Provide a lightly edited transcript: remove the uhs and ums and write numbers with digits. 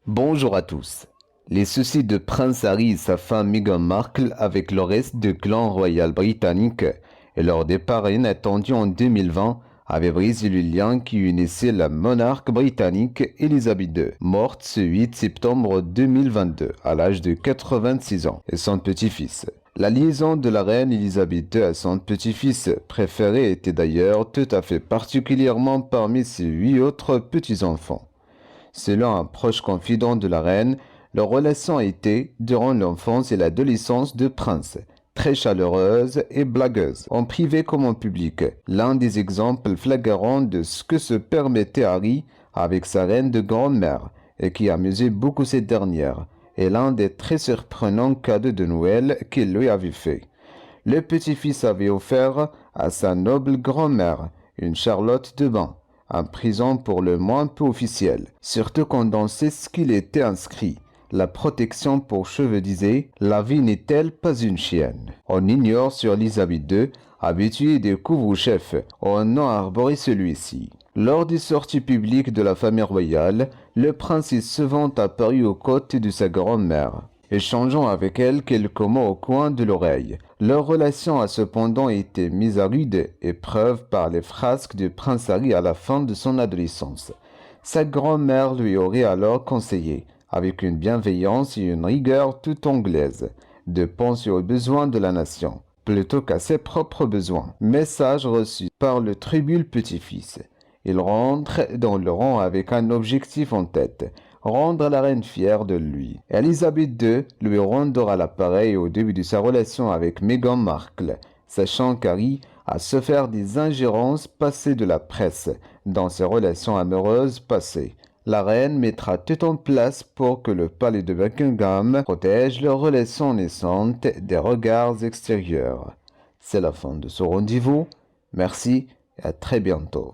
Bonjour à tous. Les soucis de Prince Harry et sa femme Meghan Markle avec le reste du clan royal britannique et leur départ inattendu en 2020 avaient brisé le lien qui unissait la monarque britannique Elisabeth II, morte ce 8 septembre 2022 à l'âge de 86 ans, et son petit-fils. La liaison de la reine Elisabeth II à son petit-fils préféré était d'ailleurs tout à fait particulièrement parmi ses 8 autres petits-enfants. Selon un proche confident de la reine, leur relation était, durant l'enfance et l'adolescence de Prince, très chaleureuse et blagueuse, en privé comme en public. L'un des exemples flagrants de ce que se permettait Harry avec sa reine de grand-mère, et qui amusait beaucoup cette dernière, est l'un des très surprenants cadeaux de Noël qu'il lui avait fait. Le petit-fils avait offert à sa noble grand-mère une Charlotte de bain, un présent pour le moins peu officiel, surtout quand on sait ce qu'il était inscrit. La protection pour cheveux disait: la vie n'est-elle pas une chienne? On ignore sur Elisabeth II, habituée des couvre-chefs, on a arboré celui-ci. Lors des sorties publiques de la famille royale, le prince est souvent apparu aux côtés de sa grand-mère, échangeant avec elle quelques mots au coin de l'oreille. Leur relation a cependant été mise à rude épreuve par les frasques du prince Harry à la fin de son adolescence. Sa grand-mère lui aurait alors conseillé, avec une bienveillance et une rigueur toute anglaise, de penser aux besoins de la nation, plutôt qu'à ses propres besoins. Message reçu par le tribule petit-fils. Il rentre dans le rang avec un objectif en tête: rendre la reine fière de lui. Elisabeth II lui rendra l'appareil au début de sa relation avec Meghan Markle, sachant qu'Harry a souffert des ingérences passées de la presse dans ses relations amoureuses passées. La reine mettra tout en place pour que le palais de Buckingham protège leurs relations naissantes des regards extérieurs. C'est la fin de ce rendez-vous. Merci et à très bientôt.